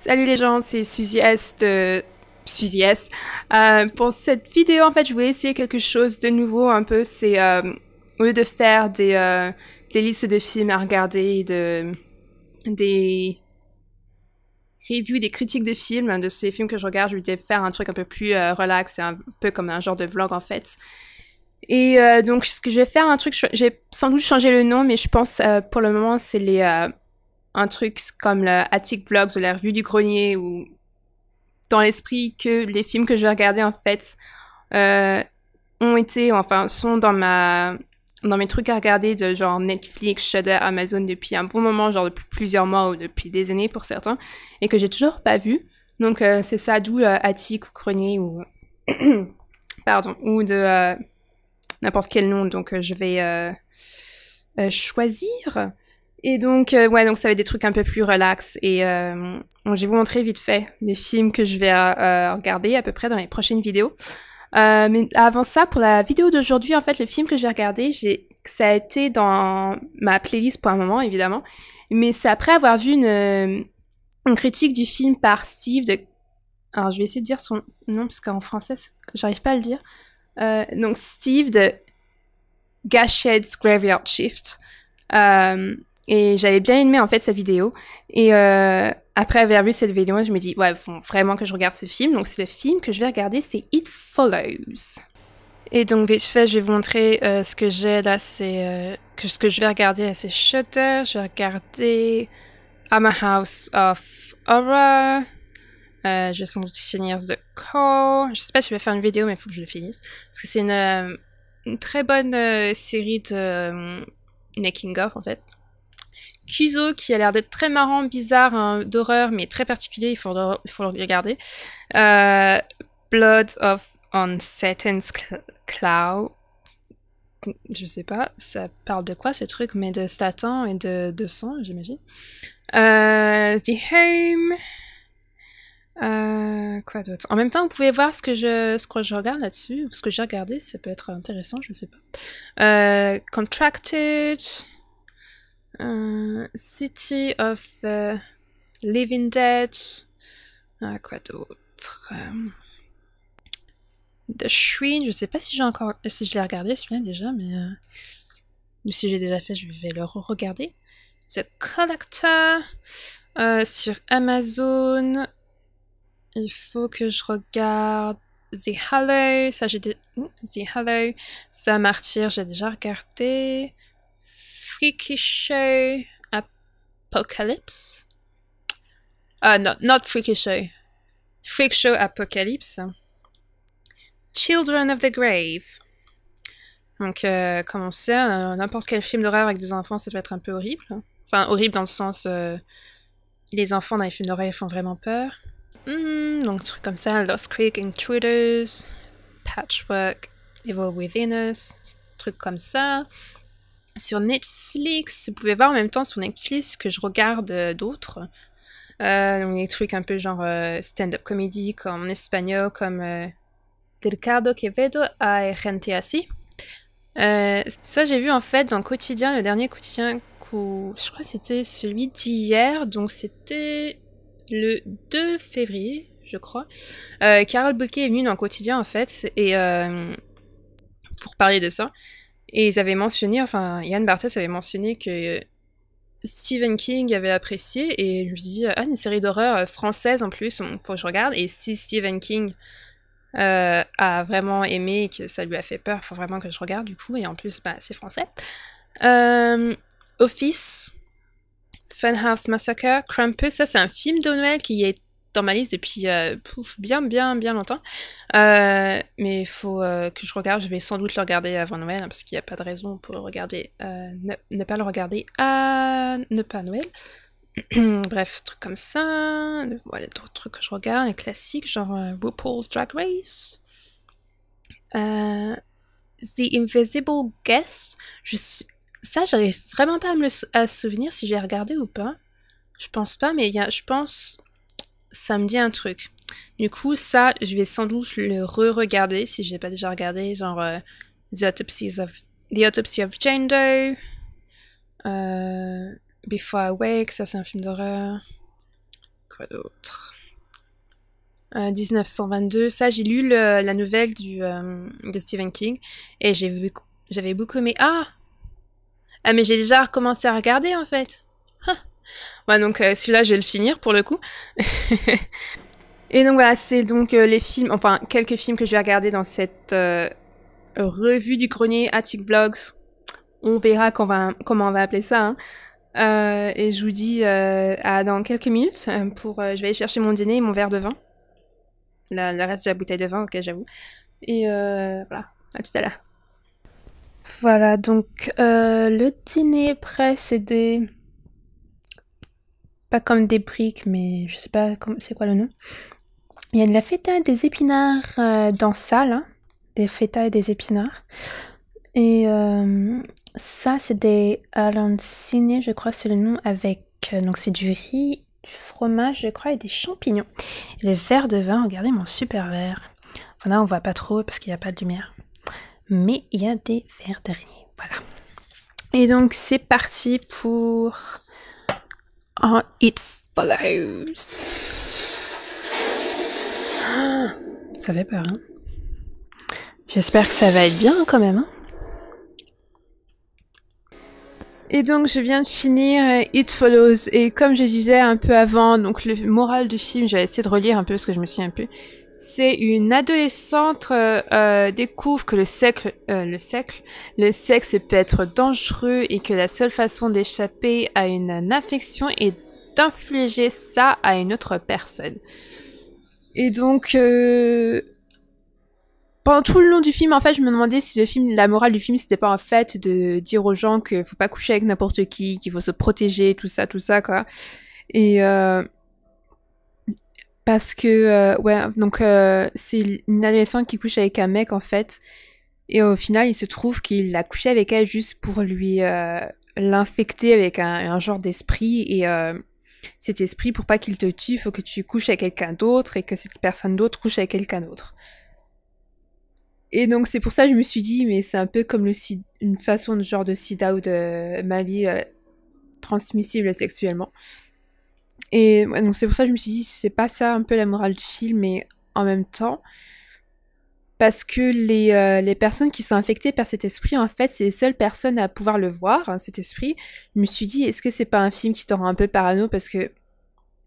Salut les gens, c'est Suzy S de Suzy S. Pour cette vidéo, en fait, je voulais essayer quelque chose de nouveau un peu. C'est au lieu de faire des listes de films à regarder, des reviews, des critiques de films, de ces films que je regarde, je voulais faire un truc un peu plus relax, un peu comme un genre de vlog en fait. Et donc, ce que je vais faire, j'ai sans doute changé le nom, mais je pense pour le moment, c'est un truc comme le Attic Vlogs ou la revue du grenier, ou dans l'esprit que les films que je vais regarder en fait sont dans mes trucs à regarder de genre Netflix, Shudder, Amazon depuis un bon moment, genre depuis plusieurs mois ou depuis des années pour certains, et que j'ai toujours pas vu. Donc c'est ça, d'où Attic ou grenier ou pardon, ou de n'importe quel nom. Donc je vais choisir. Et donc, donc ça va être des trucs un peu plus relax. Et je vais vous montrer vite fait les films que je vais regarder à peu près dans les prochaines vidéos. Mais avant ça, pour la vidéo d'aujourd'hui, en fait, le film que je vais regarder, ça a été dans ma playlist pour un moment, évidemment. Mais c'est après avoir vu une critique du film par Steve de... Alors, je vais essayer de dire son nom, parce qu'en français, j'arrive pas à le dire. Donc, Steve de Gashed's Graveyard Shift. Et j'avais bien aimé en fait sa vidéo. Et après avoir vu cette vidéo, je me dis ouais, faut vraiment que je regarde ce film. Donc c'est le film que je vais regarder, c'est It Follows. Et donc vite fait, je vais vous montrer ce que j'ai là. C'est ce que je vais regarder, c'est Shudder. Je vais regarder I'm a House of Horror. Je vais sans doute finir The Call. Je sais pas si je vais faire une vidéo, mais il faut que je le finisse parce que c'est une très bonne série de making of en fait. Kuzo, qui a l'air d'être très marrant, bizarre, hein, d'horreur, mais très particulier, il faut le regarder. Blood on Satan's Cloud. Je sais pas, ça parle de quoi ce truc, mais de Satan et de sang, j'imagine. The Home. Quoi d'autre? En même temps, vous pouvez voir ce que je regarde là-dessus, ou ce que j'ai regardé, ça peut être intéressant, je sais pas. Contracted. City of the Living Dead. Quoi d'autre? The Shrine. Je sais pas si je l'ai regardé celui-là déjà, mais si j'ai déjà fait, je vais le re-regarder. The Collector. Sur Amazon. Il faut que je regarde The Hollow. The Hollow. Ça, Martyr, j'ai déjà regardé. Freaky Show Apocalypse. No, not Freaky Show. Freak Show Apocalypse. Children of the Grave. Donc, comme on sait, n'importe quel film d'horreur avec des enfants, ça doit être un peu horrible. Enfin, horrible dans le sens... les enfants dans les films d'horreur font vraiment peur. Donc, trucs comme ça. Lost Creek, Intruders. Patchwork, Evil Within Us. Trucs comme ça. Sur Netflix, vous pouvez voir en même temps sur Netflix que je regarde d'autres. Donc des trucs un peu genre stand-up comedy comme en espagnol, comme Ricardo Quevedo a gente así. Ça j'ai vu en fait dans Quotidien, le dernier Quotidien, je crois que c'était celui d'hier, donc c'était le 2 février, je crois. Carole Bouquet est venue dans Quotidien en fait, et pour parler de ça. Et ils avaient mentionné, enfin, Yann Barthès avait mentionné que Stephen King avait apprécié, et je me suis dit, une série d'horreur française en plus, faut que je regarde, et si Stephen King a vraiment aimé et que ça lui a fait peur, faut vraiment que je regarde du coup, et en plus, c'est français. Office, Funhouse Massacre, Krampus, ça c'est un film de Noël qui est dans ma liste depuis bien longtemps. Mais il faut que je regarde. Je vais sans doute le regarder avant Noël, hein, parce qu'il n'y a pas de raison pour le regarder, ne pas le regarder ne pas Noël. Bref, trucs comme ça. Voilà, d'autres trucs que je regarde, les classiques, genre RuPaul's Drag Race. The Invisible Guest. Ça, j'arrive vraiment pas à souvenir si j'ai regardé ou pas. Je pense pas, mais je pense... Ça me dit un truc. Du coup, ça, je vais sans doute le re-regarder si je l'ai pas déjà regardé, genre The Autopsy of Jane Doe, Before I Wake, ça c'est un film d'horreur. quoi d'autre? 1922, ça j'ai lu la nouvelle de Stephen King et j'avais beaucoup aimé. Ah mais j'ai déjà recommencé à regarder en fait. Ouais donc celui-là je vais le finir pour le coup. Et donc voilà, c'est donc les films, enfin quelques films que je vais regarder dans cette revue du grenier Attic Vlogs. On verra comment on va appeler ça. Hein. Et je vous dis dans quelques minutes je vais aller chercher mon dîner et mon verre de vin. Le reste de la bouteille de vin, ok j'avoue. Et voilà, à tout à l'heure. Voilà, donc le dîner est prêt, c'est des... Pas comme des briques, mais je sais pas c'est quoi le nom. Il y a de la feta et des épinards dans ça, là. Des feta et des épinards. Et ça, c'est des arancini, je crois, c'est le nom, avec... donc c'est du riz, du fromage, je crois, et des champignons. Et les verres de vin, regardez mon super verre. Voilà, on voit pas trop parce qu'il n'y a pas de lumière. Mais il y a des verres d'araignée, voilà. Et donc, c'est parti pour... It Follows. Ça fait peur, hein. J'espère que ça va être bien quand même, hein. Et donc je viens de finir It Follows et comme je disais un peu avant, donc le moral du film, j'ai essayé de relire un peu parce que je me souviens un peu. C'est une adolescente découvre que le sexe peut être dangereux et que la seule façon d'échapper à une infection est d'infliger ça à une autre personne. Et donc pendant tout le long du film, en fait, je me demandais si la morale du film, c'était pas en fait de dire aux gens qu'il faut pas coucher avec n'importe qui, qu'il faut se protéger, tout ça, quoi. Et parce que donc c'est une adolescente qui couche avec un mec en fait, et au final, il se trouve qu'il a couché avec elle juste pour lui l'infecter avec un genre d'esprit et cet esprit, pour pas qu'il te tue, il faut que tu couches avec quelqu'un d'autre et que cette personne d'autre couche avec quelqu'un d'autre. Et donc c'est pour ça que je me suis dit, mais c'est un peu comme une façon de genre de sida ou de maladie transmissible sexuellement. Et ouais, donc c'est pour ça que je me suis dit, c'est pas ça un peu la morale du film, mais en même temps, parce que les personnes qui sont infectées par cet esprit, en fait, c'est les seules personnes à pouvoir le voir, hein, cet esprit. Je me suis dit, est-ce que c'est pas un film qui te rend un peu parano, parce que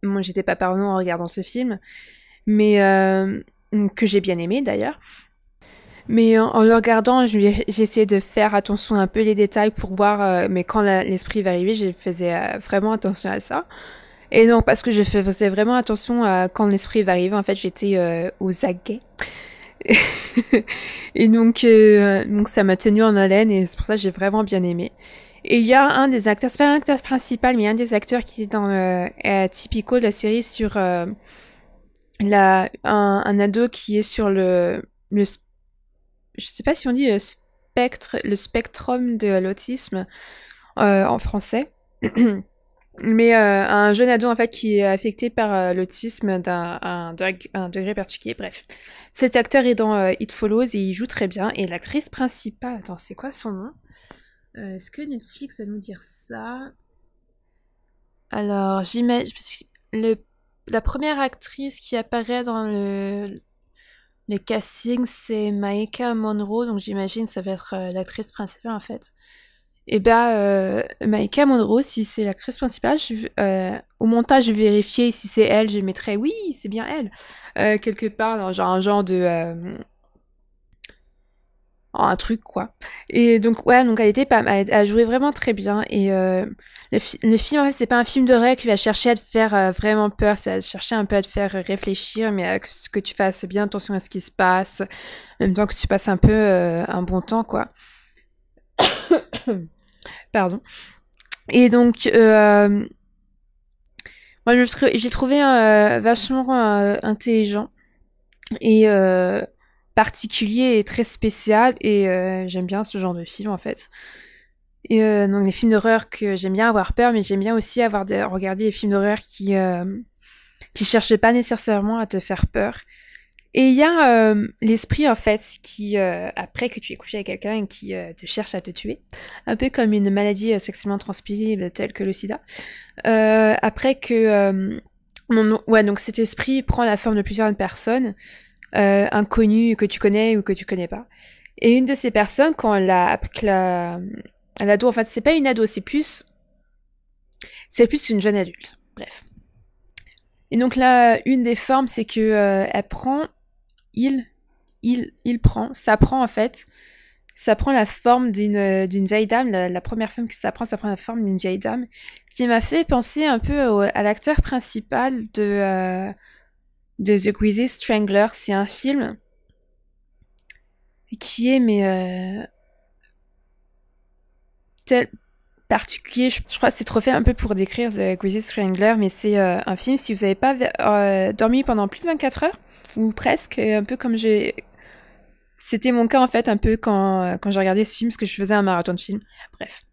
moi j'étais pas parano en regardant ce film, mais que j'ai bien aimé d'ailleurs. Mais en le regardant, j'ai essayé de faire attention un peu les détails pour voir, mais quand l'esprit va arriver, je faisais vraiment attention à ça. Et donc, parce que je faisais vraiment attention à quand l'esprit va arriver, en fait, j'étais aux aguets. Et donc ça m'a tenu en haleine et c'est pour ça que j'ai vraiment bien aimé. Et il y a un des acteurs, c'est pas l'acteur principal, mais un des acteurs qui est dans Typico de la série sur un ado qui est sur je sais pas si on dit le spectrum de l'autisme en français. Mais un jeune ado en fait qui est affecté par l'autisme d'un degré particulier. Bref, cet acteur est dans It Follows et il joue très bien. Et l'actrice principale, attends, c'est quoi son nom? Est-ce que Netflix va nous dire ça? Alors, j'imagine la première actrice qui apparaît dans le casting, c'est Maika Monroe, donc j'imagine ça va être l'actrice principale en fait. Et Maika Monroe, si c'est l'actrice principale, au montage je vais vérifier si c'est elle, je mettrai oui, c'est bien elle, quelque part dans genre un genre de un truc quoi. Et donc ouais, donc elle a joué vraiment très bien et le film en fait c'est pas un film d'horreur qui va chercher à te faire vraiment peur, ça va chercher un peu à te faire réfléchir, mais que tu fasses bien attention à ce qui se passe, en même temps que tu passes un peu un bon temps quoi. Pardon. Et donc moi j'ai trouvé vachement intelligent et particulier et très spécial et j'aime bien ce genre de film en fait. Et donc les films d'horreur que j'aime bien avoir peur, mais j'aime bien aussi regarder les films d'horreur qui cherchent pas nécessairement à te faire peur. Et il y a l'esprit en fait qui après que tu aies couché avec quelqu'un qui te cherche à te tuer, un peu comme une maladie sexuellement transmissible telle que le sida. Après que Ouais, donc cet esprit prend la forme de plusieurs personnes, inconnues que tu connais ou que tu connais pas. Et une de ces personnes, quand l'ado, en fait, c'est pas une ado, c'est plus une jeune adulte. Bref. Et donc là, une des formes, c'est que elle prend, il prend, ça prend en fait, ça prend la forme d'une vieille dame. La première femme que ça prend la forme d'une vieille dame, qui m'a fait penser un peu à l'acteur principal de The Greasy Strangler. C'est un film qui est tel particulier. Je crois que c'est trop fait un peu pour décrire The Greasy Strangler, mais c'est un film, si vous n'avez pas dormi pendant plus de 24 heures, ou presque, un peu comme c'était mon cas en fait, un peu quand j'ai regardé ce film, parce que je faisais un marathon de film. Bref.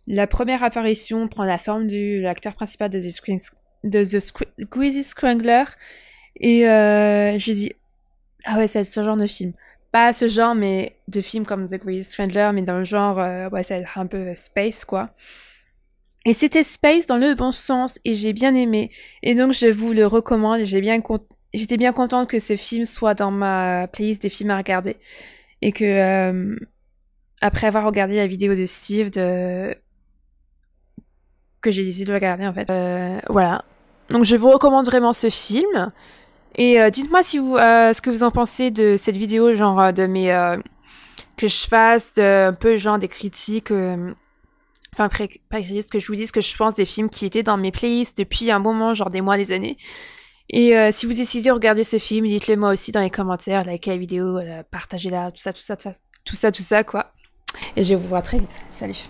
La première apparition prend la forme de l'acteur principal de The Greasy Strangler, et je dis, ah ouais, c'est ce genre de film. Pas ce genre, mais de film comme The Greasy Strangler, mais dans le genre, ouais, ça va être un peu space, quoi. Et c'était space dans le bon sens, et j'ai bien aimé. Et donc, je vous le recommande, et j'étais bien contente que ce film soit dans ma playlist des films à regarder. Et que, après avoir regardé la vidéo de Steve, que j'ai décidé de regarder, en fait. Voilà. Donc, je vous recommande vraiment ce film. Et dites-moi si ce que vous en pensez de cette vidéo, genre de mes que je fasse un peu genre des critiques, enfin pas critiques, que je vous dise ce que je pense des films qui étaient dans mes playlists depuis un moment, genre des mois, des années. Et si vous décidez de regarder ce film, dites-le moi aussi dans les commentaires, likez la vidéo, partagez-la, tout ça, quoi. Et je vous vois très vite. Salut.